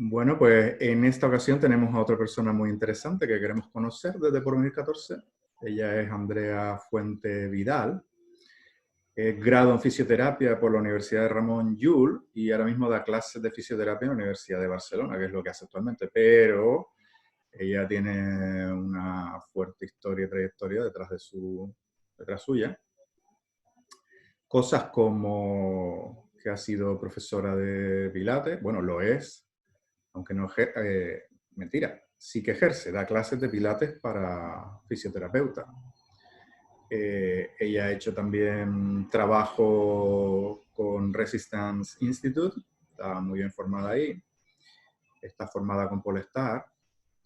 Bueno, pues en esta ocasión tenemos a otra persona muy interesante que queremos conocer desde Porvenir 14. Ella es Andrea Fuente Vidal, es grado en fisioterapia por la Universidad de Ramon Llull y ahora mismo da clases de fisioterapia en la Universidad de Barcelona, que es lo que hace actualmente, pero ella tiene una fuerte historia y trayectoria detrás suya. Cosas como que ha sido profesora de Pilates, bueno, lo es, aunque no mentira, sí que ejerce, da clases de pilates para fisioterapeutas. Ella ha hecho también trabajo con Resistance Institute, está muy bien formada ahí, está formada con Polestar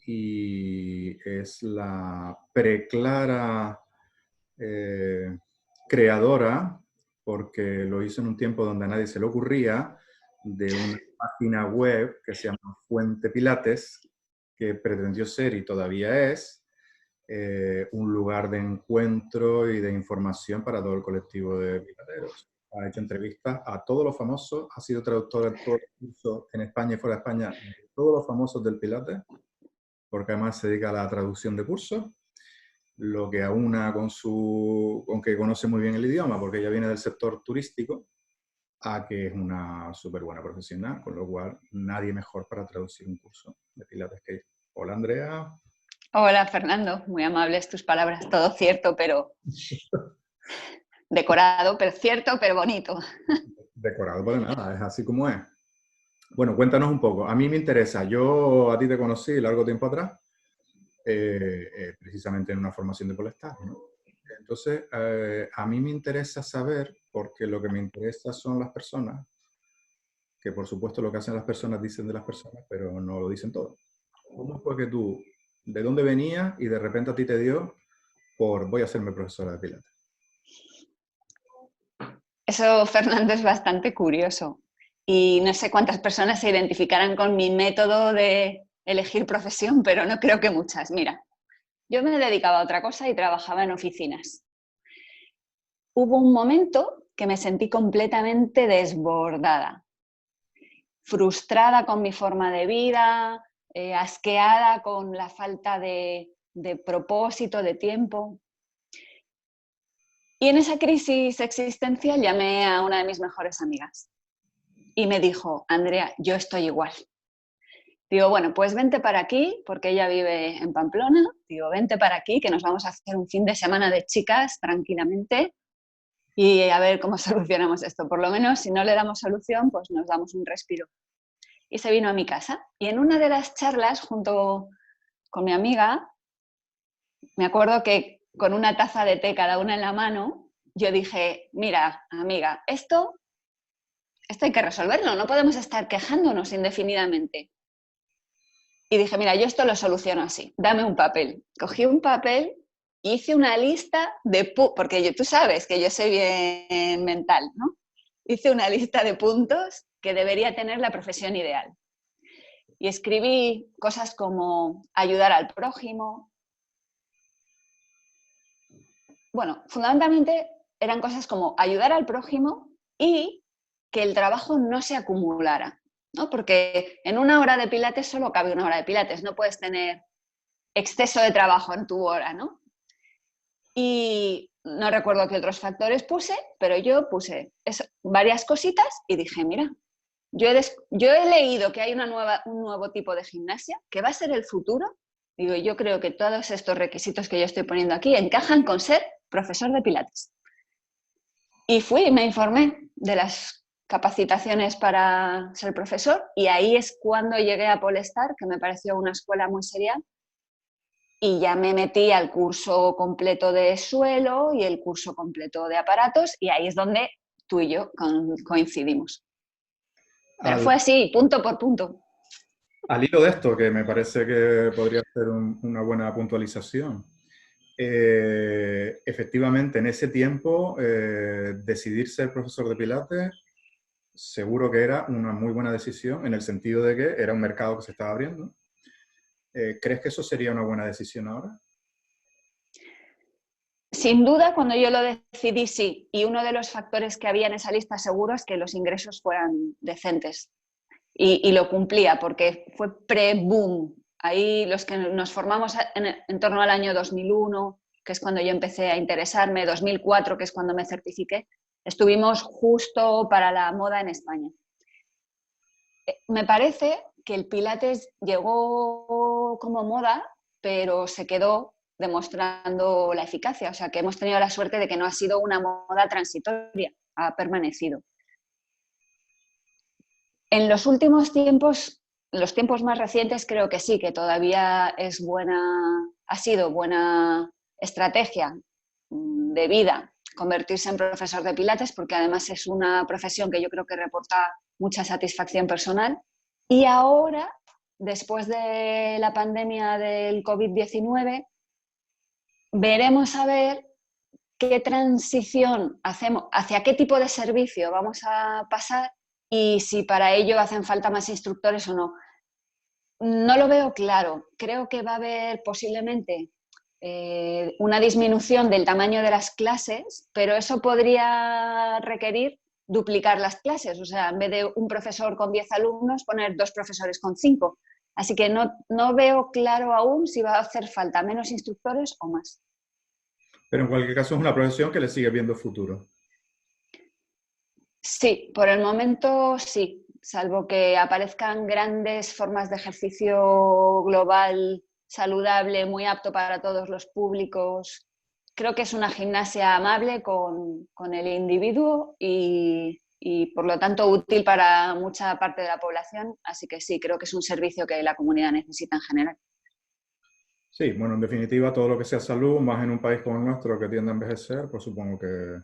y es la preclara creadora, porque lo hizo en un tiempo donde a nadie se le ocurría, de una página web que se llama Fuente Pilates, que pretendió ser y todavía es un lugar de encuentro y de información para todo el colectivo de pilateros. Ha hecho entrevistas a todos los famosos, ha sido traductora de todos los cursos en España y fuera de España, de todos los famosos del Pilates, porque además se dedica a la traducción de cursos, lo que aúna con que conoce muy bien el idioma, porque ella viene del sector turístico, a que es una súper buena profesional, con lo cual nadie mejor para traducir un curso de Pilates que ella. Hola, Andrea. Hola, Fernando. Muy amables tus palabras. Todo cierto, pero decorado, pero cierto, pero bonito. Decorado para nada, es así como es. Bueno, cuéntanos un poco. A mí me interesa. Yo a ti te conocí largo tiempo atrás, precisamente en una formación de Polestar, ¿no? Entonces, a mí me interesa saber, porque lo que me interesa son las personas, que por supuesto lo que hacen las personas dicen de las personas, pero no lo dicen todo. ¿Cómo fue que tú, de dónde venías y de repente a ti te dio por voy a hacerme profesora de Pilates? Eso, Fernando, es bastante curioso. Y no sé cuántas personas se identificarán con mi método de elegir profesión, pero no creo que muchas. Mira, yo me dedicaba a otra cosa y trabajaba en oficinas. Hubo un momento que me sentí completamente desbordada, frustrada con mi forma de vida, asqueada con la falta de propósito, de tiempo. Y en esa crisis existencial llamé a una de mis mejores amigas y me dijo, Andrea, yo estoy igual. Digo, bueno, pues vente para aquí, porque ella vive en Pamplona. Digo, vente para aquí, que nos vamos a hacer un fin de semana de chicas tranquilamente y a ver cómo solucionamos esto. Por lo menos, si no le damos solución, pues nos damos un respiro. Y se vino a mi casa. Y en una de las charlas, junto con mi amiga, me acuerdo que con una taza de té cada una en la mano, yo dije, mira, amiga, esto hay que resolverlo, no podemos estar quejándonos indefinidamente. Y dije, mira, yo esto lo soluciono así, dame un papel. Cogí un papel, hice una lista porque tú sabes que yo soy bien mental, ¿no? Hice una lista de puntos que debería tener la profesión ideal. Y escribí cosas como ayudar al prójimo. Bueno, fundamentalmente eran cosas como ayudar al prójimo y que el trabajo no se acumulara, ¿no? Porque en una hora de pilates solo cabe una hora de pilates, no puedes tener exceso de trabajo en tu hora, ¿no? Y no recuerdo qué otros factores puse, pero yo puse varias cositas y dije, mira, yo he leído que hay un nuevo tipo de gimnasia que va a ser el futuro. Digo, yo creo que todos estos requisitos que yo estoy poniendo aquí encajan con ser profesor de Pilates. Y fui y me informé de las capacitaciones para ser profesor y ahí es cuando llegué a Polestar, que me pareció una escuela muy seria, y ya me metí al curso completo de suelo y el curso completo de aparatos y ahí es donde tú y yo coincidimos. Pero Al, fue así, punto por punto. al hilo de esto, que me parece que podría ser una buena puntualización, efectivamente, en ese tiempo, decidir ser profesor de Pilates seguro que era una muy buena decisión en el sentido de que era un mercado que se estaba abriendo. ¿Crees que eso sería una buena decisión ahora? Sin duda, cuando yo lo decidí, sí. Y uno de los factores que había en esa lista seguro es que los ingresos fueran decentes. y lo cumplía porque fue pre-boom. Ahí los que nos formamos en torno al año 2001, que es cuando yo empecé a interesarme, 2004, que es cuando me certifiqué, estuvimos justo para la moda en España. Me parece que el Pilates llegó como moda, pero se quedó demostrando la eficacia. O sea, que hemos tenido la suerte de que no ha sido una moda transitoria, ha permanecido. En los últimos tiempos, los tiempos más recientes, creo que sí, que todavía es buena, ha sido buena estrategia de vida convertirse en profesor de Pilates, porque además es una profesión que yo creo que reporta mucha satisfacción personal. Y ahora, después de la pandemia del COVID-19, veremos a ver qué transición hacemos, hacia qué tipo de servicio vamos a pasar y si para ello hacen falta más instructores o no. No lo veo claro. Creo que va a haber posiblemente una disminución del tamaño de las clases, pero eso podría requerir duplicar las clases. O sea, en vez de un profesor con 10 alumnos, poner 2 profesores con 5. Así que no veo claro aún si va a hacer falta menos instructores o más. Pero en cualquier caso es una profesión que le sigue viendo futuro. Sí, por el momento sí, salvo que aparezcan grandes formas de ejercicio global, saludable, muy apto para todos los públicos. Creo que es una gimnasia amable con el individuo y por lo tanto útil para mucha parte de la población, así que sí, creo que es un servicio que la comunidad necesita en general. Sí, bueno, en definitiva, todo lo que sea salud, más en un país como el nuestro que tiende a envejecer, pues supongo que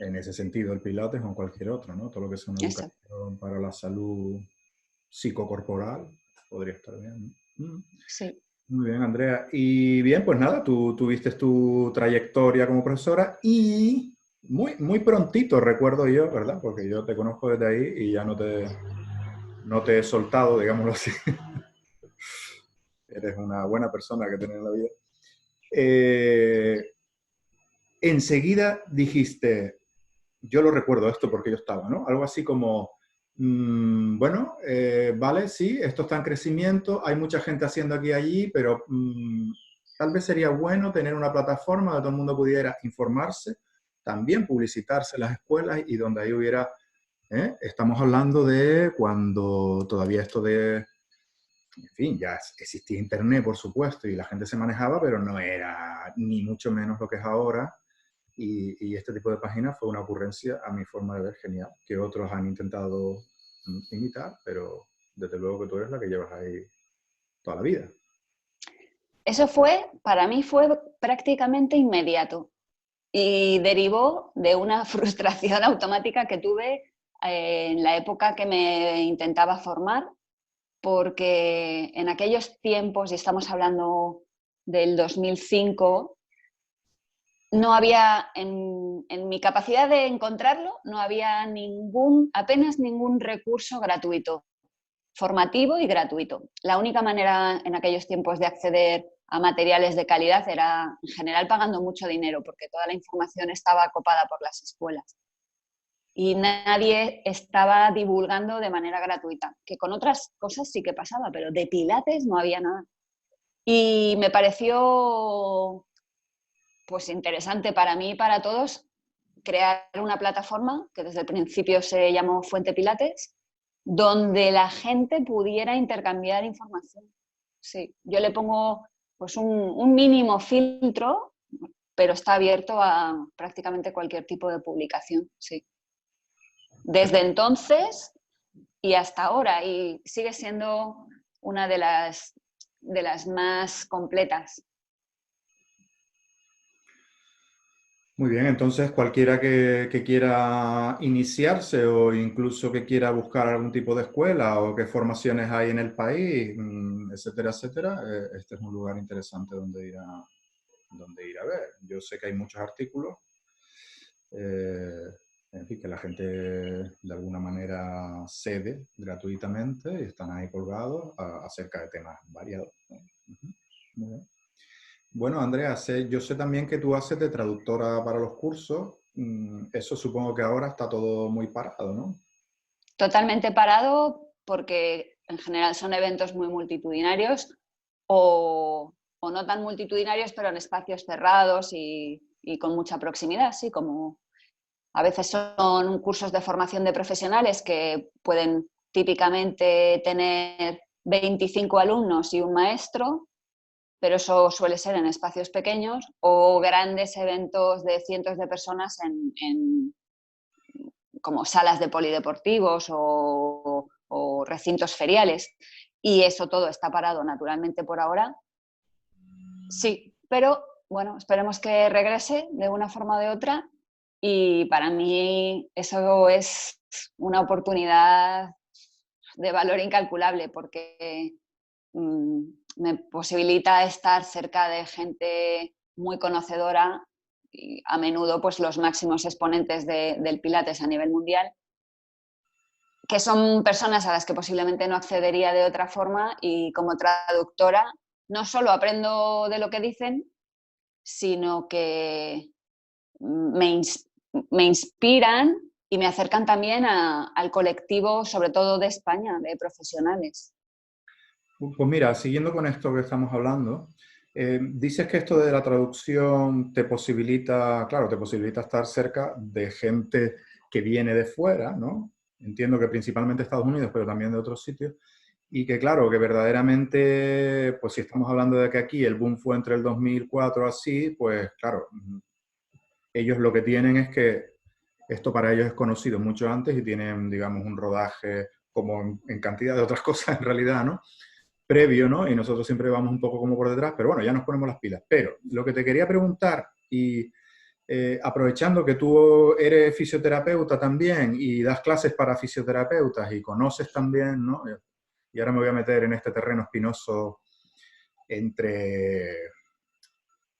en ese sentido el Pilates o cualquier otro, ¿no? Todo lo que sea una Eso. educación para la salud psicocorporal podría estar bien, ¿no? Sí. Muy bien, Andrea. Y bien, pues nada, tú tuviste tu trayectoria como profesora y muy prontito, recuerdo yo, ¿verdad? Porque yo te conozco desde ahí y ya no te he soltado, digámoslo así. Eres una buena persona que tener en la vida. Eh, Enseguida dijiste, yo lo recuerdo esto porque yo estaba, ¿no? Algo así como, bueno, vale, sí, esto está en crecimiento, hay mucha gente haciendo aquí y allí, pero tal vez sería bueno tener una plataforma donde todo el mundo pudiera informarse, también publicitarse en las escuelas y donde ahí hubiera, estamos hablando de cuando todavía esto de, en fin, ya existía internet, por supuesto, y la gente se manejaba, pero no era ni mucho menos lo que es ahora. Y este tipo de página fue una ocurrencia, a mi forma de ver, genial, que otros han intentado imitar, pero desde luego que tú eres la que llevas ahí toda la vida. Eso fue, para mí fue prácticamente inmediato. Y derivó de una frustración automática que tuve en la época que me intentaba formar, porque en aquellos tiempos, y estamos hablando del 2005, no había, en mi capacidad de encontrarlo, no había apenas ningún recurso gratuito, formativo y gratuito. La única manera en aquellos tiempos de acceder a materiales de calidad era, en general, pagando mucho dinero, porque toda la información estaba copada por las escuelas. Y nadie estaba divulgando de manera gratuita, que con otras cosas sí que pasaba, pero de Pilates no había nada. Y me pareció pues interesante para mí y para todos crear una plataforma que desde el principio se llamó Fuente Pilates, donde la gente pudiera intercambiar información. Sí, yo le pongo pues un mínimo filtro, pero está abierto a prácticamente cualquier tipo de publicación. Sí. Desde entonces y hasta ahora, y sigue siendo una de las más completas. Muy bien, entonces cualquiera que quiera iniciarse o incluso que quiera buscar algún tipo de escuela o qué formaciones hay en el país, etcétera, etcétera, este es un lugar interesante donde ir a ver. Yo sé que hay muchos artículos, eh, en fin, que la gente de alguna manera cede gratuitamente y están ahí colgados acerca de temas variados, ¿no? Muy bien. Bueno, Andrea, yo sé también que tú haces de traductora para los cursos. Eso supongo que ahora está todo muy parado, ¿no? totalmente parado porque en general son eventos muy multitudinarios o no tan multitudinarios, pero en espacios cerrados y con mucha proximidad, sí, como a veces son cursos de formación de profesionales que pueden típicamente tener 25 alumnos y un maestro, pero eso suele ser en espacios pequeños, o grandes eventos de cientos de personas en como salas de polideportivos o recintos feriales. Y eso todo está parado naturalmente por ahora. Sí, pero bueno, esperemos que regrese de una forma o de otra. Y para mí eso es una oportunidad de valor incalculable porque me posibilita estar cerca de gente muy conocedora y a menudo pues los máximos exponentes del Pilates a nivel mundial, que son personas a las que posiblemente no accedería de otra forma, y como traductora no solo aprendo de lo que dicen, sino que me, me inspiran y me acercan también al colectivo, sobre todo de España, de profesionales. Pues mira, siguiendo con esto que estamos hablando, dices que esto de la traducción te posibilita, claro, te posibilita estar cerca de gente que viene de fuera, ¿no? Entiendo que principalmente Estados Unidos, pero también de otros sitios. Y que claro, que verdaderamente, pues si estamos hablando de que aquí el boom fue entre el 2004 así, pues claro, ellos lo que tienen es que esto para ellos es conocido mucho antes y tienen, digamos, un rodaje como en cantidad de otras cosas en realidad, ¿no? Previo, ¿no? Y nosotros siempre vamos un poco como por detrás, pero bueno, ya nos ponemos las pilas. Pero lo que te quería preguntar, y aprovechando que tú eres fisioterapeuta también y das clases para fisioterapeutas y conoces también, ¿no? Y ahora me voy a meter en este terreno espinoso entre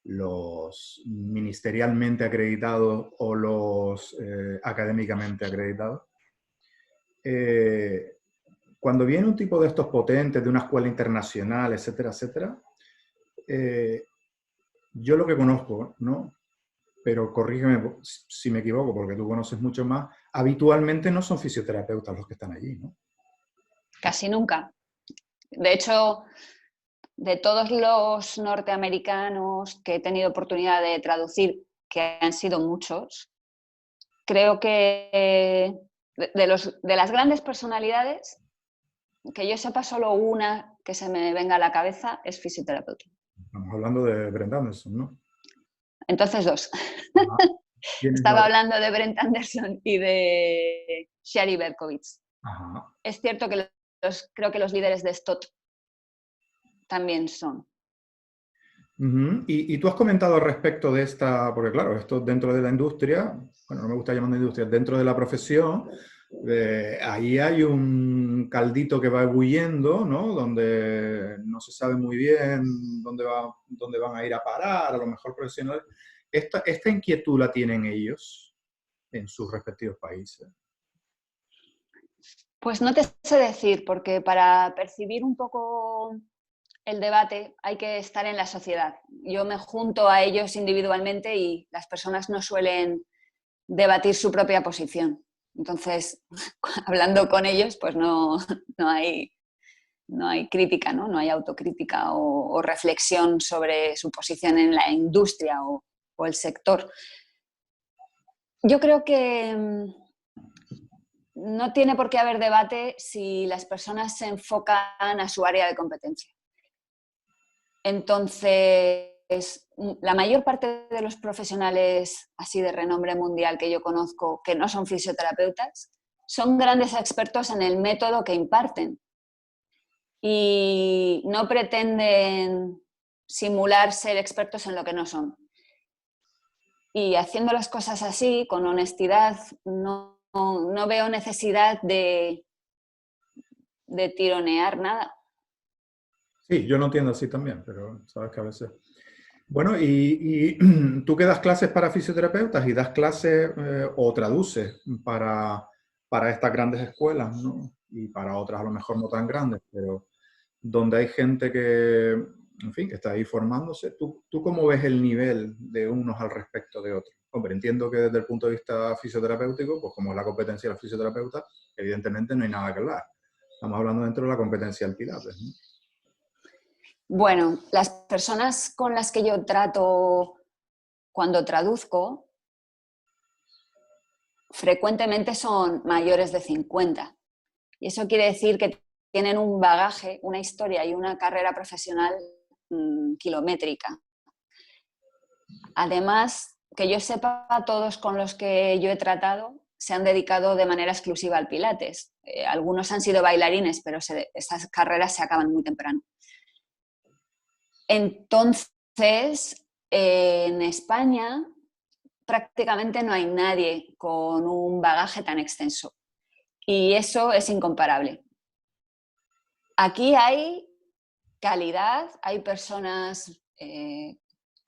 los ministerialmente acreditados o los académicamente acreditados. Eh, Cuando viene un tipo de estos potentes, de una escuela internacional, etcétera, etcétera, eh, yo lo que conozco, ¿no? Pero corrígeme si me equivoco, porque tú conoces mucho más, habitualmente no son fisioterapeutas los que están allí, ¿no? Casi nunca. De hecho, de todos los norteamericanos que he tenido oportunidad de traducir, que han sido muchos, creo que de las grandes personalidades, que yo sepa solo una que se me venga a la cabeza es fisioterapeuta. Estamos hablando de Brent Anderson, ¿no? Entonces, dos. Ajá. ¿Quién es la Estaba otra? hablando de Brent Anderson y de Sherry Berkowitz. Ajá. Es cierto que creo que los líderes de STOT también son. Y tú has comentado al respecto de esta, porque claro, esto dentro de la industria, bueno, no me gusta llamarlo industria, dentro de la profesión, ahí hay un caldito que va ebulliendo, ¿no? Donde no se sabe muy bien dónde van a ir a parar, a lo mejor profesionales. Esta inquietud la tienen ellos en sus respectivos países. Pues no te sé decir, porque para percibir un poco el debate hay que estar en la sociedad. Yo me junto a ellos individualmente y las personas no suelen debatir su propia posición. Entonces, hablando con ellos, pues no hay crítica, no hay autocrítica o reflexión sobre su posición en la industria o el sector. Yo creo que no tiene por qué haber debate si las personas se enfocan a su área de competencia. Entonces, la mayor parte de los profesionales así de renombre mundial que yo conozco, que no son fisioterapeutas, son grandes expertos en el método que imparten y no pretenden simular ser expertos en lo que no son. Y haciendo las cosas así, con honestidad, no veo necesidad de tironear nada. Sí, yo no entiendo así también, pero sabes que a veces... Bueno, y tú que das clases para fisioterapeutas y das clases o traduces para estas grandes escuelas, ¿no? Y para otras a lo mejor no tan grandes, pero donde hay gente que, en fin, que está ahí formándose, ¿tú cómo ves el nivel de unos al respecto de otros? hombre, entiendo que desde el punto de vista fisioterapéutico, pues como es la competencia del fisioterapeuta, evidentemente no hay nada que hablar. Estamos hablando dentro de la competencia del Pilates, ¿no? Bueno, las personas con las que yo trato cuando traduzco frecuentemente son mayores de 50. Y eso quiere decir que tienen un bagaje, una historia y una carrera profesional kilométrica. Además, que yo sepa, todos con los que yo he tratado se han dedicado de manera exclusiva al Pilates. Algunos han sido bailarines, pero estas carreras se acaban muy temprano. Entonces, en España prácticamente no hay nadie con un bagaje tan extenso. Y eso es incomparable. Aquí hay calidad, hay personas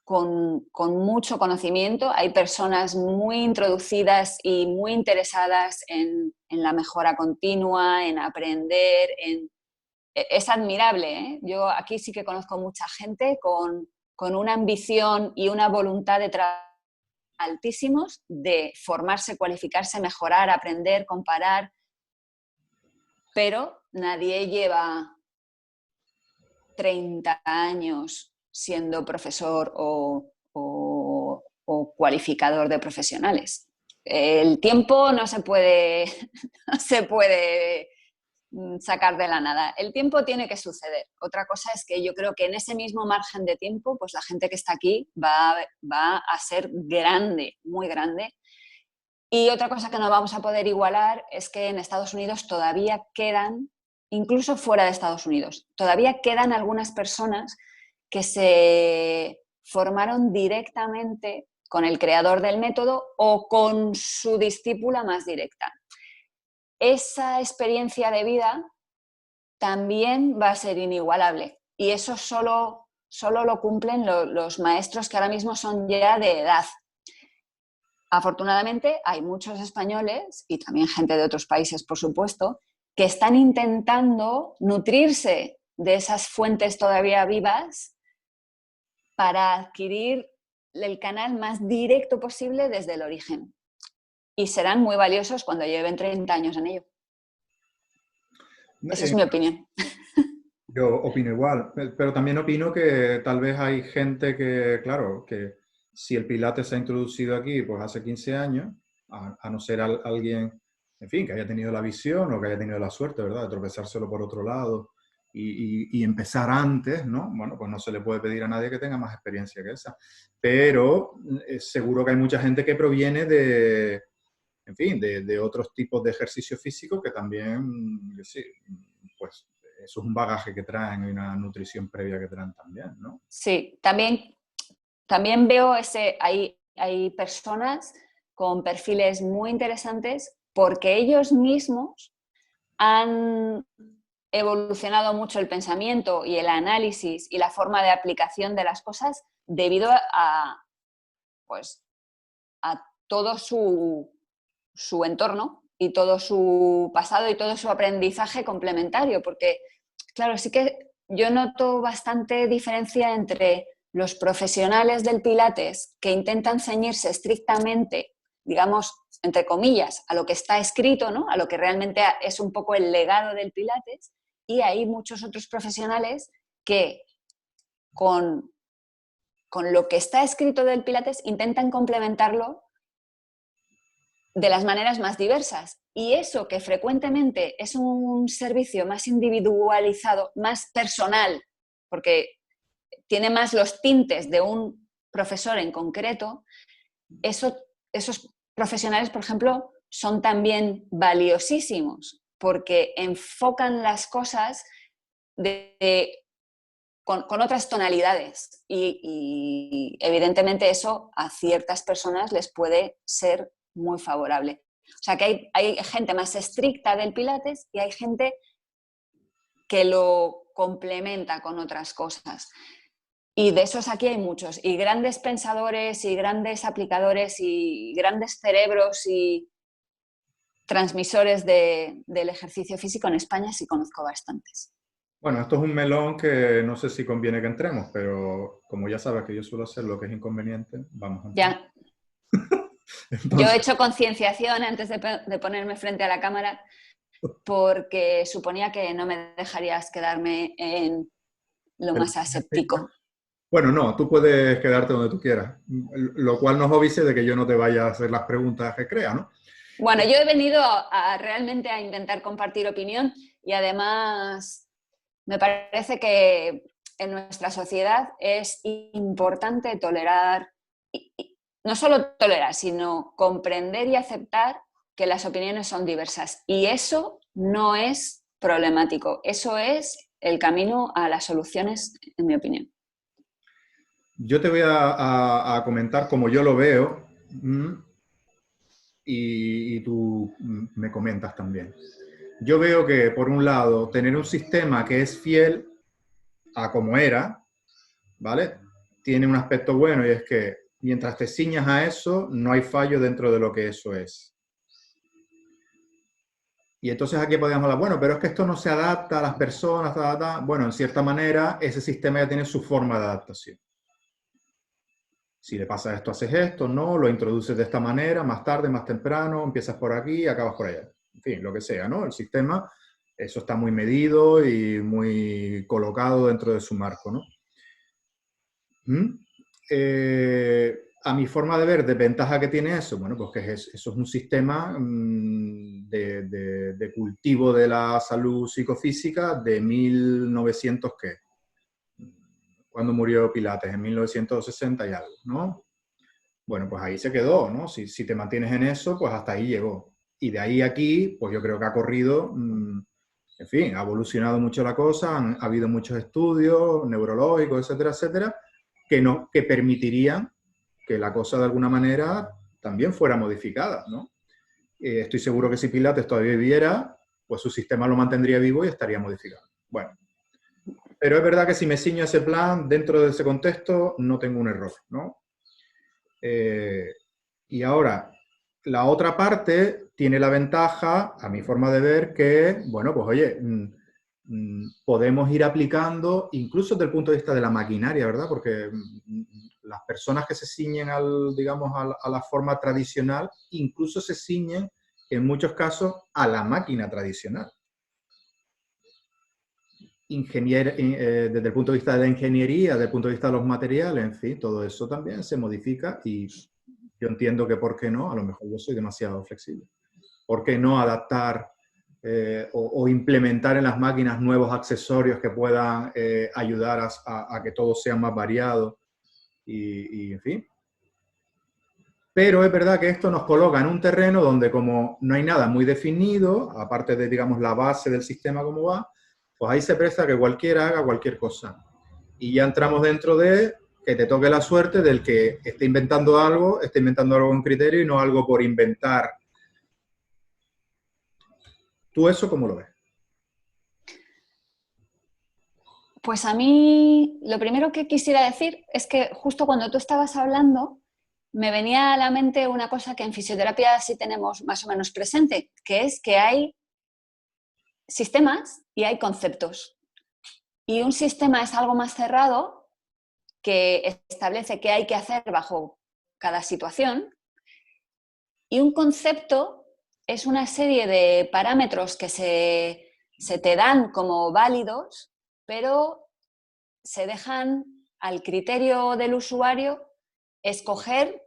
con mucho conocimiento, hay personas muy introducidas y muy interesadas en la mejora continua, en aprender, es admirable, ¿eh? Yo aquí sí que conozco mucha gente con una ambición y una voluntad de trabajo altísimos de formarse, cualificarse, mejorar, aprender, comparar, pero nadie lleva 30 años siendo profesor o cualificador de profesionales. El tiempo no se puede, no se puede sacar de la nada. El tiempo tiene que suceder. Otra cosa es que yo creo que en ese mismo margen de tiempo, pues la gente que está aquí va a ser grande, muy grande. Y otra cosa que no vamos a poder igualar es que en Estados Unidos todavía quedan, incluso fuera de Estados Unidos, todavía quedan algunas personas que se formaron directamente con el creador del método o con su discípula más directa. Esa experiencia de vida también va a ser inigualable y eso solo lo cumplen los maestros que ahora mismo son ya de edad. Afortunadamente hay muchos españoles y también gente de otros países, por supuesto, que están intentando nutrirse de esas fuentes todavía vivas para adquirir el canal más directo posible desde el origen. Y serán muy valiosos cuando lleven 30 años en ello. Esa es mi opinión. Yo opino igual, pero también opino que tal vez hay gente que, claro, que si el Pilates se ha introducido aquí pues hace 15 años, a no ser alguien, en fin, que haya tenido la visión o que haya tenido la suerte, ¿verdad?, de tropezárselo por otro lado y empezar antes, ¿no? Bueno, pues no se le puede pedir a nadie que tenga más experiencia que esa. Pero seguro que hay mucha gente que proviene de, en fin, de otros tipos de ejercicio físico que también, sí, pues eso es un bagaje que traen y una nutrición previa que traen también, ¿no? Sí, también veo hay personas con perfiles muy interesantes porque ellos mismos han evolucionado mucho el pensamiento y el análisis y la forma de aplicación de las cosas debido pues, a todo su entorno y todo su pasado y todo su aprendizaje complementario, porque, claro, sí que yo noto bastante diferencia entre los profesionales del Pilates que intentan ceñirse estrictamente, digamos, entre comillas, a lo que está escrito, ¿no?, a lo que realmente es un poco el legado del Pilates, y hay muchos otros profesionales que con lo que está escrito del Pilates intentan complementarlo de las maneras más diversas. Y eso que frecuentemente es un servicio más individualizado, más personal, porque tiene más los tintes de un profesor en concreto, esos profesionales, por ejemplo, son también valiosísimos porque enfocan las cosas con otras tonalidades y evidentemente eso a ciertas personas les puede ser muy favorable. O sea que hay gente más estricta del Pilates y hay gente que lo complementa con otras cosas. Y de esos aquí hay muchos. Y grandes pensadores y grandes aplicadores y grandes cerebros y transmisores del ejercicio físico en España sí conozco bastantes. Bueno, esto es un melón que no sé si conviene que entremos, pero como ya sabes que yo suelo hacer lo que es inconveniente, vamos a entrar. Ya. Yo he Entonces, hecho concienciación antes de ponerme frente a la cámara porque suponía que no me dejarías quedarme en lo más aséptico. bueno, no, tú puedes quedarte donde tú quieras, lo cual no es obvio de que yo no te vaya a hacer las preguntas que crea, ¿no? Bueno, yo he venido realmente a intentar compartir opinión y además me parece que en nuestra sociedad es importante tolerar, no solo tolerar, sino comprender y aceptar que las opiniones son diversas. Y eso no es problemático, eso es el camino a las soluciones, en mi opinión. Yo te voy a comentar como yo lo veo y tú me comentas también. Yo veo que, por un lado, tener un sistema que es fiel a como era, ¿vale? Tiene un aspecto bueno y es que mientras te ciñas a eso, no hay fallo dentro de lo que eso es. Y entonces aquí podríamos hablar, bueno, pero es que esto no se adapta a las personas, bueno, en cierta manera, ese sistema ya tiene su forma de adaptación. Si le pasa esto, haces esto, no, lo introduces de esta manera, más tarde, más temprano, empiezas por aquí, acabas por allá. En fin, lo que sea, ¿no? El sistema, eso está muy medido y muy colocado dentro de su marco, ¿no? ¿Mm? A mi forma de ver, desventaja que tiene eso, bueno, pues que eso es un sistema de cultivo de la salud psicofísica de 1900, ¿qué? Cuando murió Pilates, en 1960 y algo, ¿no? Bueno, pues ahí se quedó, ¿no? Si te mantienes en eso, pues hasta ahí llegó. Y de ahí a aquí, pues yo creo que ha corrido, en fin, ha evolucionado mucho la cosa, ha habido muchos estudios neurológicos, etcétera, etcétera, que permitirían que la cosa de alguna manera también fuera modificada, ¿no? Estoy seguro que si Pilates todavía viviera, pues su sistema lo mantendría vivo y estaría modificado. Bueno, pero es verdad que si me ciño a ese plan, dentro de ese contexto, no tengo un error, ¿no? Eh, y ahora, la otra parte tiene la ventaja, a mi forma de ver, que, bueno, pues oye, podemos ir aplicando, incluso desde el punto de vista de la maquinaria, ¿verdad? Porque las personas que se ciñen digamos, a la forma tradicional, incluso se ciñen, en muchos casos, a la máquina tradicional. Desde el punto de vista de la ingeniería, desde el punto de vista de los materiales, en fin, todo eso también se modifica y yo entiendo que, ¿por qué no? A lo mejor yo soy demasiado flexible. ¿Por qué no adaptar o implementar en las máquinas nuevos accesorios que puedan ayudar a que todo sea más variado? En fin. Pero es verdad que esto nos coloca en un terreno donde, como no hay nada muy definido, aparte de, digamos, la base del sistema como va, pues ahí se presta que cualquiera haga cualquier cosa. Y ya entramos dentro de que te toque la suerte del que esté inventando algo con criterio y no algo por inventar. ¿Tú eso cómo lo ves? Pues a mí lo primero que quisiera decir es que justo cuando tú estabas hablando me venía a la mente una cosa que en fisioterapia sí tenemos más o menos presente, que es que hay sistemas y hay conceptos. Y un sistema es algo más cerrado que establece qué hay que hacer bajo cada situación. Y un concepto es una serie de parámetros que se te dan como válidos, pero se dejan al criterio del usuario escoger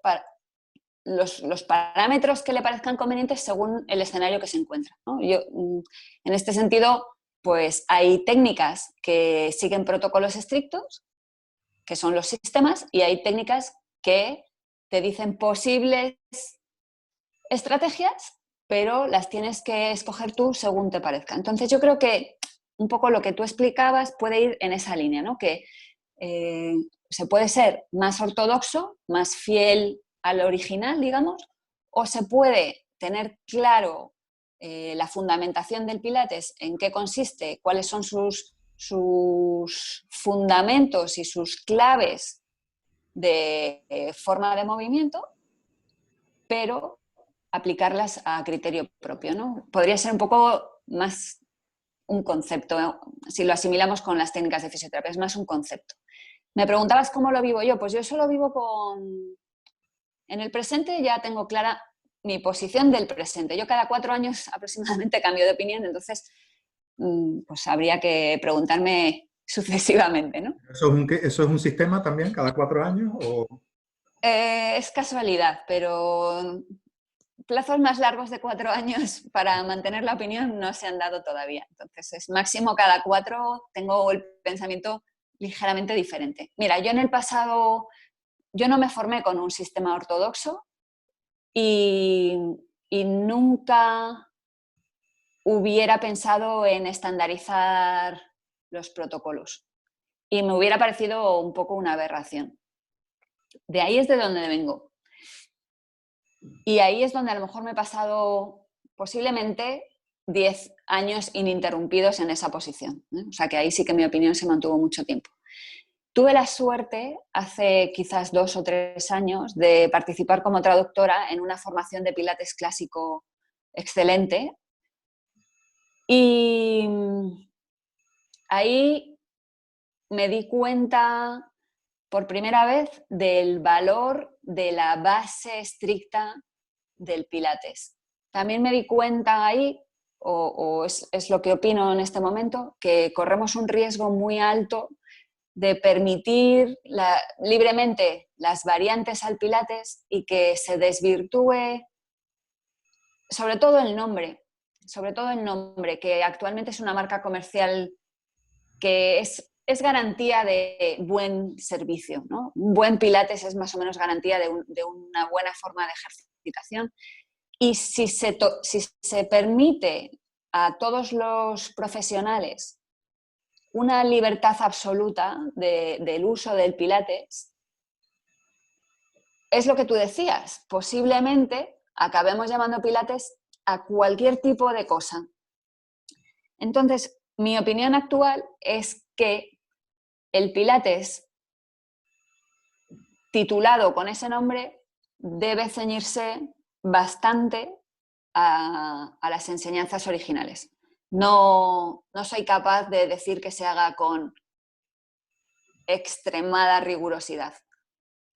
los parámetros que le parezcan convenientes según el escenario que se encuentra, ¿no? En este sentido, pues hay técnicas que siguen protocolos estrictos, que son los sistemas, y hay técnicas que te dicen posibles estrategias, pero las tienes que escoger tú según te parezca. Entonces yo creo que un poco lo que tú explicabas puede ir en esa línea, ¿no? Que se puede ser más ortodoxo, más fiel al original, digamos, o se puede tener claro la fundamentación del Pilates, en qué consiste, cuáles son sus fundamentos y sus claves de forma de movimiento, pero aplicarlas a criterio propio, ¿no? Podría ser un poco más un concepto, ¿no? Si lo asimilamos con las técnicas de fisioterapia, es más un concepto. Me preguntabas cómo lo vivo yo, pues yo eso lo vivo En el presente ya tengo clara mi posición del presente. Yo cada 4 años aproximadamente cambio de opinión, entonces pues habría que preguntarme sucesivamente, ¿no? ¿Eso es un sistema también cada 4 años? ¿O? Es casualidad, pero plazos más largos de 4 años para mantener la opinión no se han dado todavía. Entonces, es máximo cada 4 tengo el pensamiento ligeramente diferente. Mira, yo en el pasado, yo no me formé con un sistema ortodoxo y nunca hubiera pensado en estandarizar los protocolos. Y me hubiera parecido un poco una aberración. De ahí es de donde vengo. Y ahí es donde a lo mejor me he pasado posiblemente 10 años ininterrumpidos en esa posición, ¿eh? O sea que ahí sí que mi opinión se mantuvo mucho tiempo. Tuve la suerte, hace quizás 2 o 3 años, de participar como traductora en una formación de Pilates clásico excelente. Y ahí me di cuenta por primera vez del valor de la base estricta del Pilates. También me di cuenta ahí, o es lo que opino en este momento, que corremos un riesgo muy alto de permitir libremente las variantes al Pilates y que se desvirtúe sobre todo el nombre, que actualmente es una marca comercial que es garantía de buen servicio, ¿no? Un buen Pilates es más o menos garantía de una buena forma de ejercitación. Y si se permite a todos los profesionales una libertad absoluta del uso del Pilates, es lo que tú decías, posiblemente acabemos llamando Pilates a cualquier tipo de cosa. Entonces, mi opinión actual es que el Pilates titulado con ese nombre debe ceñirse bastante a las enseñanzas originales. No soy capaz de decir que se haga con extremada rigurosidad,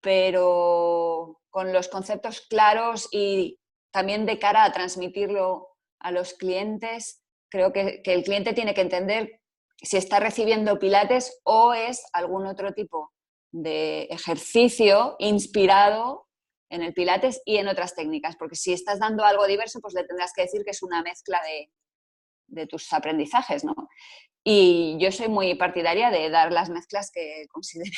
pero con los conceptos claros y también de cara a transmitirlo a los clientes, creo que el cliente tiene que entender si está recibiendo Pilates o es algún otro tipo de ejercicio inspirado en el Pilates y en otras técnicas, porque si estás dando algo diverso, pues le tendrás que decir que es una mezcla de tus aprendizajes, ¿no? Y yo soy muy partidaria de dar las mezclas que considere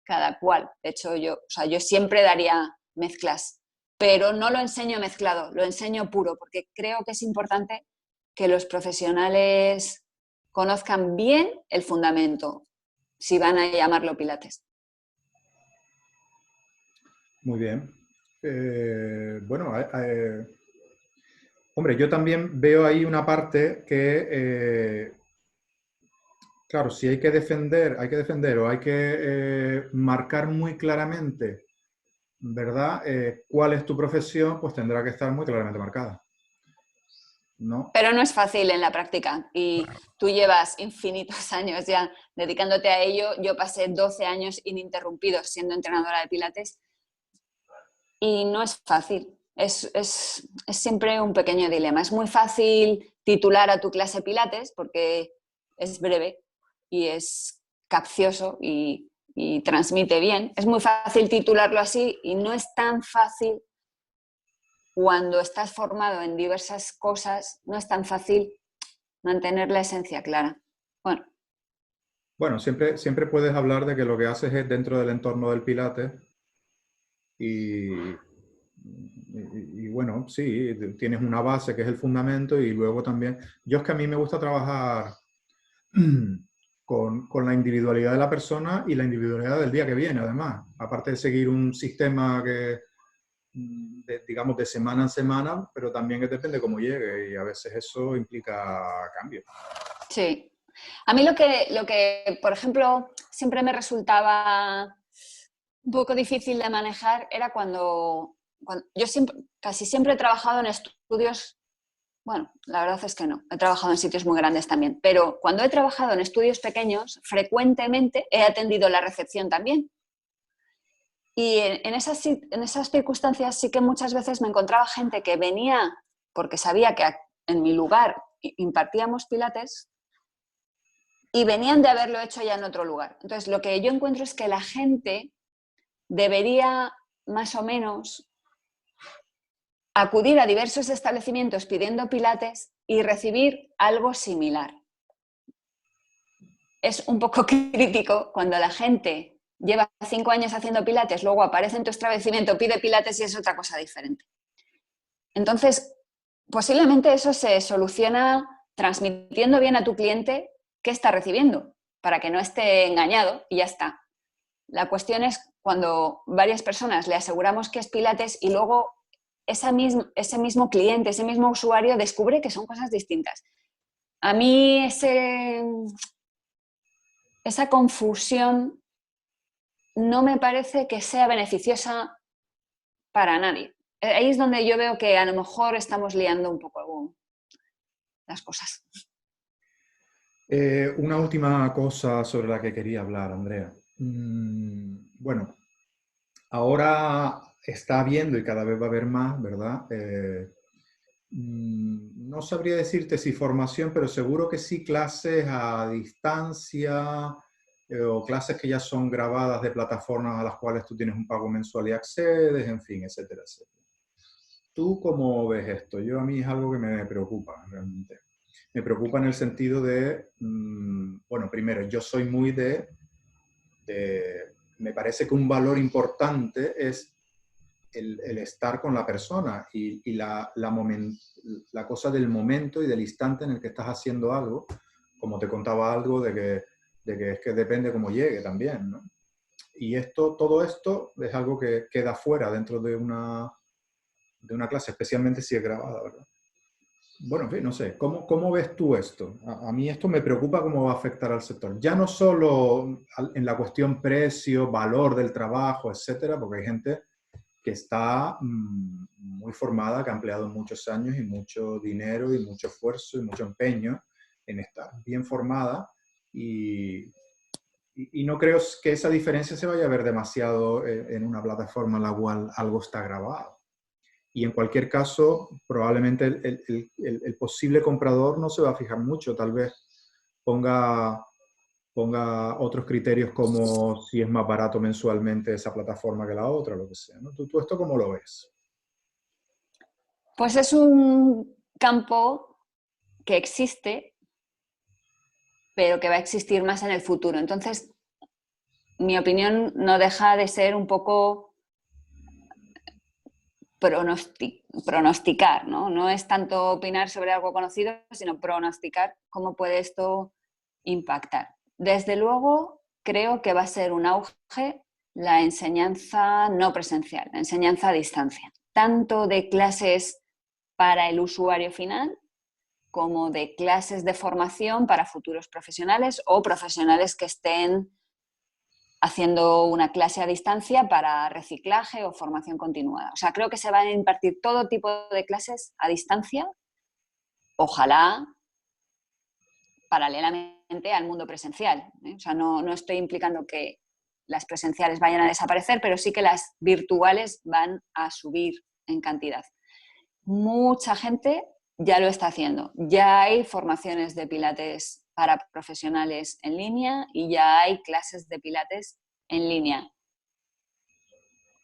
cada cual. De hecho, yo siempre daría mezclas, pero no lo enseño mezclado, lo enseño puro, porque creo que es importante que los profesionales conozcan bien el fundamento, si van a llamarlo Pilates. Muy bien. Bueno, hombre, yo también veo ahí una parte que, claro, si hay que defender o hay que marcar muy claramente, ¿verdad? ¿Cuál es tu profesión? Pues tendrá que estar muy claramente marcada, ¿no? Pero no es fácil en la práctica y tú llevas infinitos años ya dedicándote a ello. Yo pasé 12 años ininterrumpidos siendo entrenadora de Pilates y no es fácil. Es siempre un pequeño dilema. Es muy fácil titular a tu clase Pilates porque es breve y es capcioso y transmite bien. Es muy fácil titularlo así y no es tan fácil cuando estás formado en diversas cosas, no es tan fácil mantener la esencia clara. Bueno, siempre puedes hablar de que lo que haces es dentro del entorno del Pilates y bueno, sí, tienes una base que es el fundamento y luego también, yo es que a mí me gusta trabajar con la individualidad de la persona y la individualidad del día que viene, además, aparte de seguir un sistema que, digamos, de semana en semana, pero también que depende de cómo llegue y a veces eso implica cambios. Sí. A mí lo que, por ejemplo, siempre me resultaba un poco difícil de manejar era cuando yo casi siempre he trabajado en estudios, bueno, la verdad es que no, he trabajado en sitios muy grandes también, pero cuando he trabajado en estudios pequeños, frecuentemente he atendido la recepción también. Y en esas circunstancias sí que muchas veces me encontraba gente que venía porque sabía que en mi lugar impartíamos pilates y venían de haberlo hecho ya en otro lugar. Entonces, lo que yo encuentro es que la gente debería más o menos acudir a diversos establecimientos pidiendo pilates y recibir algo similar. Es un poco crítico cuando la gente lleva 5 años haciendo pilates, luego aparece en tu establecimiento, pide pilates y es otra cosa diferente. Entonces, posiblemente eso se soluciona transmitiendo bien a tu cliente qué está recibiendo, para que no esté engañado y ya está. La cuestión es cuando varias personas le aseguramos que es pilates y luego ese mismo cliente, ese mismo usuario descubre que son cosas distintas. A mí esa confusión no me parece que sea beneficiosa para nadie. Ahí es donde yo veo que a lo mejor estamos liando un poco las cosas. Una última cosa sobre la que quería hablar, Andrea. Bueno, ahora está habiendo y cada vez va a haber más, ¿verdad? No sabría decirte si formación, pero seguro que sí clases a distancia o clases que ya son grabadas de plataformas a las cuales tú tienes un pago mensual y accedes, en fin, etcétera, etcétera. ¿Tú cómo ves esto? Yo a mí es algo que me preocupa realmente. Me preocupa en el sentido de, bueno, primero, yo soy muy me parece que un valor importante es el estar con la persona y la cosa del momento y del instante en el que estás haciendo algo, como te contaba algo de que es que depende cómo llegue también, ¿no? Y todo esto es algo que queda fuera dentro de una clase, especialmente si es grabada, ¿verdad? Bueno, en fin, no sé, ¿cómo ves tú esto? A mí esto me preocupa cómo va a afectar al sector. Ya no solo en la cuestión precio, valor del trabajo, etcétera, porque hay gente que está muy formada, que ha empleado muchos años y mucho dinero y mucho esfuerzo y mucho empeño en estar bien formada y no creo que esa diferencia se vaya a ver demasiado en una plataforma en la cual algo está grabado. Y en cualquier caso, probablemente el posible comprador no se va a fijar mucho, tal vez ponga otros criterios como si es más barato mensualmente esa plataforma que la otra, lo que sea, ¿no? ¿Tú esto cómo lo ves? Pues es un campo que existe, pero que va a existir más en el futuro. Entonces, mi opinión no deja de ser un poco pronosticar, ¿no? No es tanto opinar sobre algo conocido, sino pronosticar cómo puede esto impactar. Desde luego, creo que va a ser un auge la enseñanza no presencial, la enseñanza a distancia, tanto de clases para el usuario final como de clases de formación para futuros profesionales o profesionales que estén haciendo una clase a distancia para reciclaje o formación continuada. O sea, creo que se van a impartir todo tipo de clases a distancia, ojalá paralelamente al mundo presencial. O sea, no estoy implicando que las presenciales vayan a desaparecer, pero sí que las virtuales van a subir en cantidad. Mucha gente ya lo está haciendo. Ya hay formaciones de pilates para profesionales en línea y ya hay clases de pilates en línea.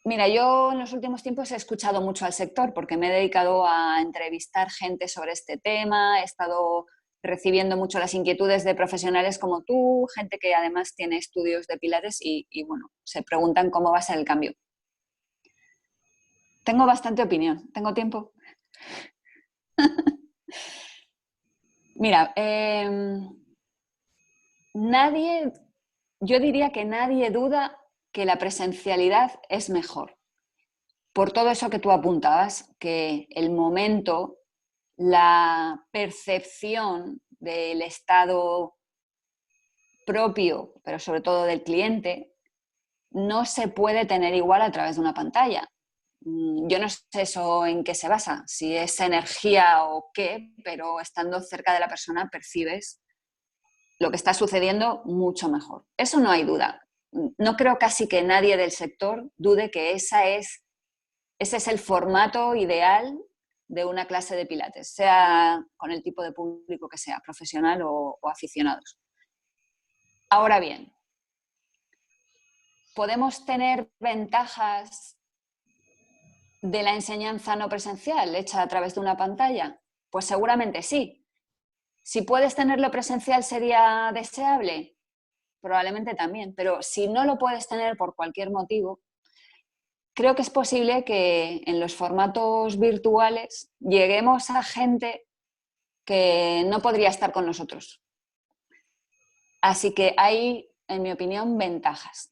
Mira, yo en los últimos tiempos he escuchado mucho al sector porque me he dedicado a entrevistar gente sobre este tema, he estado recibiendo mucho las inquietudes de profesionales como tú, gente que además tiene estudios de pilates y bueno, se preguntan cómo va a ser el cambio. Tengo bastante opinión. ¿Tengo tiempo? Mira, yo diría que nadie duda que la presencialidad es mejor. Por todo eso que tú apuntabas, que el momento, la percepción del estado propio, pero sobre todo del cliente, no se puede tener igual a través de una pantalla. Yo no sé eso en qué se basa, si es energía o qué, pero estando cerca de la persona percibes lo que está sucediendo mucho mejor. Eso no hay duda. no creo casi que nadie del sector dude que ese es el formato ideal de una clase de pilates, sea con el tipo de público que sea, profesional o aficionados. Ahora bien, ¿podemos tener ventajas de la enseñanza no presencial hecha a través de una pantalla? Pues seguramente sí. Si puedes tenerlo presencial, ¿sería deseable? Probablemente también, pero si no lo puedes tener por cualquier motivo, creo que es posible que en los formatos virtuales lleguemos a gente que no podría estar con nosotros. Así que hay, en mi opinión, ventajas.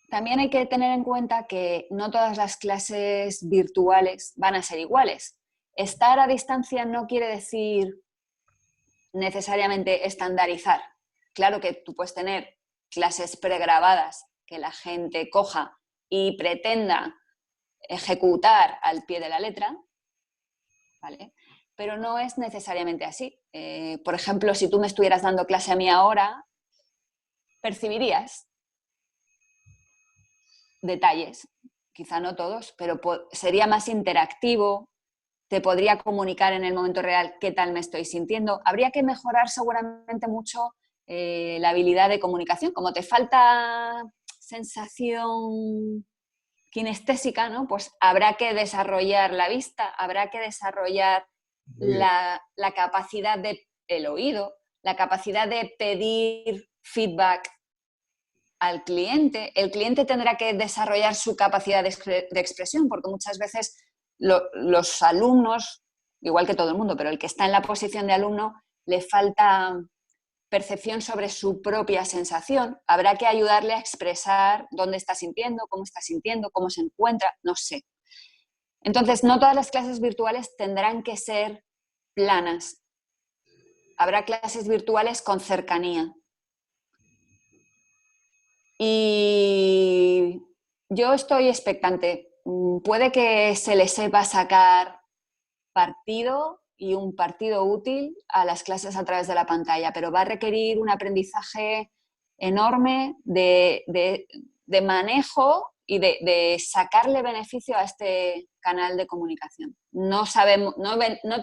También hay que tener en cuenta que no todas las clases virtuales van a ser iguales. Estar a distancia no quiere decir necesariamente estandarizar. Claro que tú puedes tener clases pregrabadas que la gente coja y pretenda ejecutar al pie de la letra, ¿vale? Pero no es necesariamente así. Por ejemplo, si tú me estuvieras dando clase a mí ahora, percibirías detalles, quizá no todos, pero sería más interactivo, te podría comunicar en el momento real qué tal me estoy sintiendo. Habría que mejorar seguramente mucho la habilidad de comunicación. Como te falta sensación kinestésica, ¿no? Pues habrá que desarrollar la vista, habrá que desarrollar la capacidad del oído, la capacidad de pedir feedback al cliente. El cliente tendrá que desarrollar su capacidad de expresión, porque muchas veces los alumnos, igual que todo el mundo, pero el que está en la posición de alumno, le falta percepción sobre su propia sensación. Habrá que ayudarle a expresar dónde está sintiendo, cómo se encuentra, no sé. Entonces, no todas las clases virtuales tendrán que ser planas. Habrá clases virtuales con cercanía. Y yo estoy expectante. Puede que se le sepa sacar partido y un partido útil a las clases a través de la pantalla, pero va a requerir un aprendizaje enorme de manejo y de sacarle beneficio a este canal de comunicación. No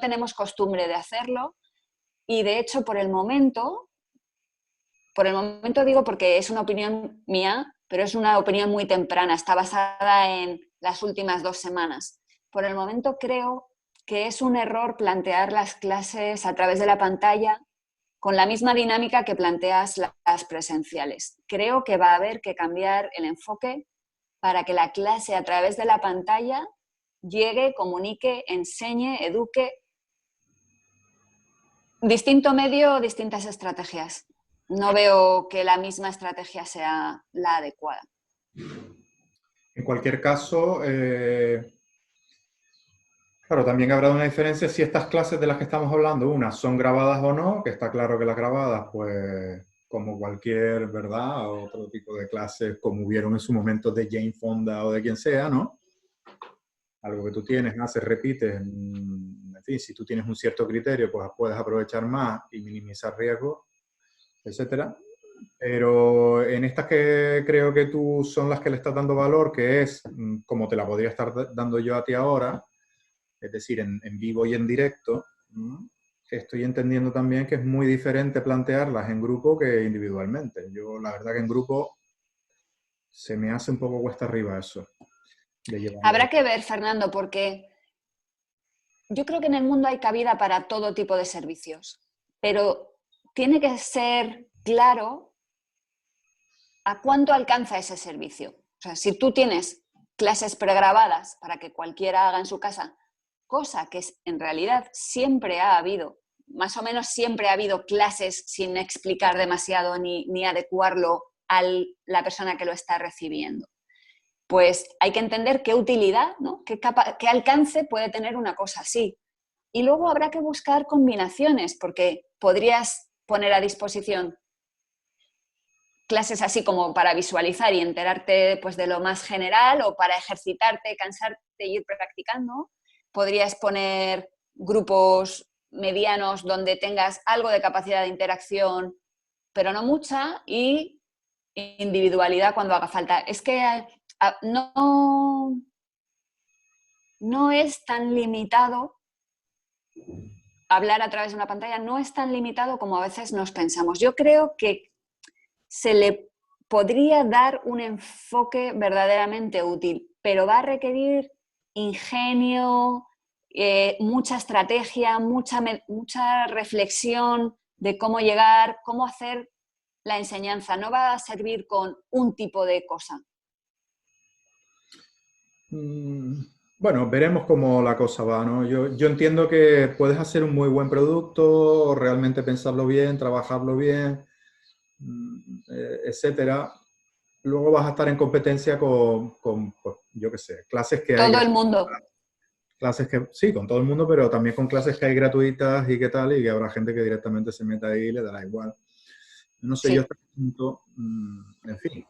tenemos costumbre de hacerlo y, de hecho, por el momento digo porque es una opinión mía, pero es una opinión muy temprana, está basada en las últimas 2 semanas. Por el momento creo que es un error plantear las clases a través de la pantalla con la misma dinámica que planteas las presenciales. Creo que va a haber que cambiar el enfoque para que la clase a través de la pantalla llegue, comunique, enseñe, eduque. Distinto medio, distintas estrategias. No veo que la misma estrategia sea la adecuada. En cualquier caso, claro, también habrá una diferencia si estas clases de las que estamos hablando, unas son grabadas o no, que está claro que las grabadas, pues como cualquier, ¿verdad? Otro tipo de clases, como hubieron en su momento de Jane Fonda o de quien sea, ¿no? Algo que tú tienes, haces, repites, en fin, si tú tienes un cierto criterio, pues puedes aprovechar más y minimizar riesgos, etcétera. Pero en estas que creo que tú son las que le estás dando valor, que es como te la podría estar dando yo a ti ahora, es decir, en vivo y en directo, estoy entendiendo también que es muy diferente plantearlas en grupo que individualmente. Yo, la verdad que en grupo se me hace un poco cuesta arriba eso. Habrá que ver, Fernando, porque yo creo que en el mundo hay cabida para todo tipo de servicios, pero tiene que ser claro a cuánto alcanza ese servicio. O sea, si tú tienes clases pregrabadas para que cualquiera haga en su casa, cosa que en realidad siempre ha habido, más o menos siempre ha habido clases sin explicar demasiado ni adecuarlo a la persona que lo está recibiendo. Pues hay que entender qué utilidad, ¿no? qué alcance puede tener una cosa así. Y luego habrá que buscar combinaciones, porque podrías poner a disposición clases así como para visualizar y enterarte pues, de lo más general, o para ejercitarte, cansarte y ir practicando. Podrías poner grupos medianos donde tengas algo de capacidad de interacción, pero no mucha, y individualidad cuando haga falta. Es que no es tan limitado hablar a través de una pantalla, no es tan limitado como a veces nos pensamos. Yo creo que se le podría dar un enfoque verdaderamente útil, pero va a requerir ingenio, mucha estrategia, mucha reflexión de cómo llegar, cómo hacer la enseñanza. No va a servir con un tipo de cosa. Bueno, veremos cómo la cosa va, ¿no? Yo entiendo que puedes hacer un muy buen producto, realmente pensarlo bien, trabajarlo bien, etcétera. Luego vas a estar en competencia con pues, yo qué sé, clases que hay Todo el gratuitas, mundo. clases que, sí, con todo el mundo, pero también con clases que hay gratuitas y qué tal, y que habrá gente que directamente se meta ahí y le dará igual. No sé, yo Sí. hasta qué punto, en fin,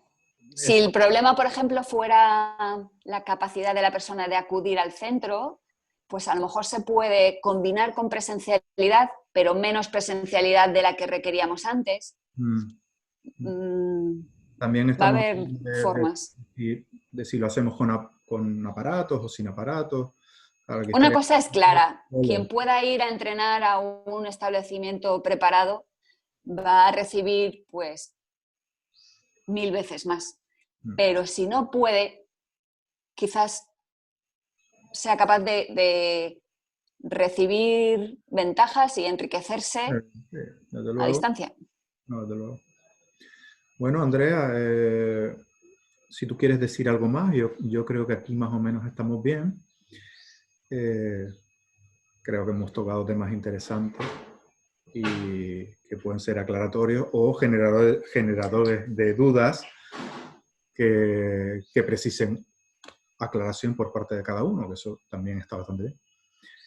Si eso. el problema, por ejemplo, fuera la capacidad de la persona de acudir al centro, pues a lo mejor se puede combinar con presencialidad, pero menos presencialidad de la que requeríamos antes. mm, Mm, También Va a estamos haber formas. de si lo hacemos con aparatos o sin aparatos. Claro, que Una estaría cosa es clara, quien solo. pueda ir a entrenar a un establecimiento preparado va a recibir pues 1000 veces más. Mm. Pero si no puede, quizás sea capaz de recibir ventajas y enriquecerse Sí, desde a luego. distancia. No, desde luego. Bueno, Andrea, si tú quieres decir algo más, yo creo que aquí más o menos estamos bien. Eh, Creo que hemos tocado temas interesantes y que pueden ser aclaratorios o generadores de dudas que precisen aclaración por parte de cada uno, que eso también está bastante bien.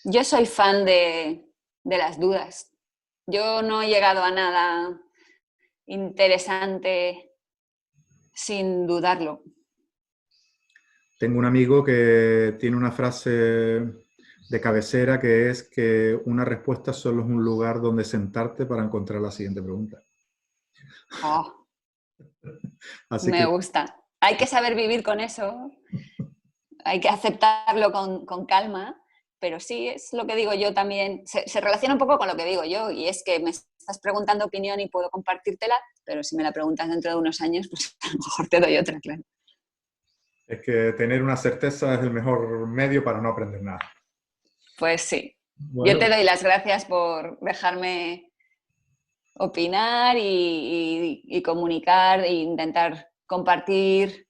Yo soy fan de las dudas. Yo no he llegado a nada interesante sin dudarlo. Tengo un amigo que tiene una frase de cabecera que es que una respuesta solo es un lugar donde sentarte para encontrar la siguiente pregunta. Oh, Así me que gusta. Hay que saber vivir con eso, hay que aceptarlo con calma, pero sí es lo que digo yo también. Se relaciona un poco con lo que digo yo, y es que me estás preguntando opinión y puedo compartírtela, pero si me la preguntas dentro de unos años, pues a lo mejor te doy otra, claro. es que tener una certeza es el mejor medio para no aprender nada. Pues sí. Yo Bueno, te doy las gracias por dejarme opinar y comunicar e intentar compartir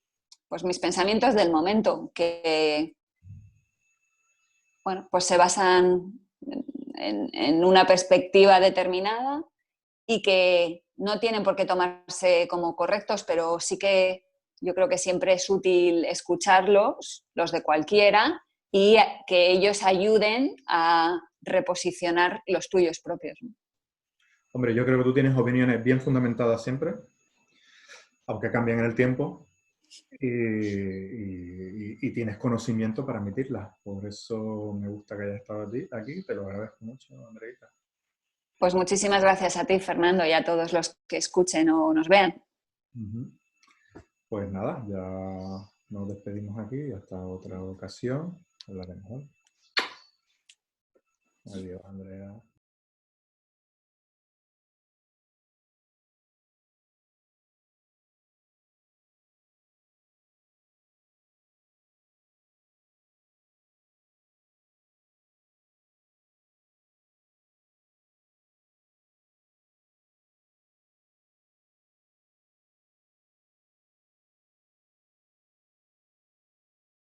pues, mis pensamientos del momento, que bueno, pues se basan en una perspectiva determinada y que no tienen por qué tomarse como correctos, pero sí que yo creo que siempre es útil escucharlos, los de cualquiera, y que ellos ayuden a reposicionar los tuyos propios, ¿no? hombre, yo creo que tú tienes opiniones bien fundamentadas siempre, aunque cambien en el tiempo, y tienes conocimiento para emitirlas. Por eso me gusta que hayas estado aquí. Te lo agradezco mucho, Andreita. Pues muchísimas gracias a ti, Fernando, y a todos los que escuchen o nos vean. Uh-huh. Pues nada, ya nos despedimos aquí y hasta otra ocasión hablaremos. Adiós, Andrea.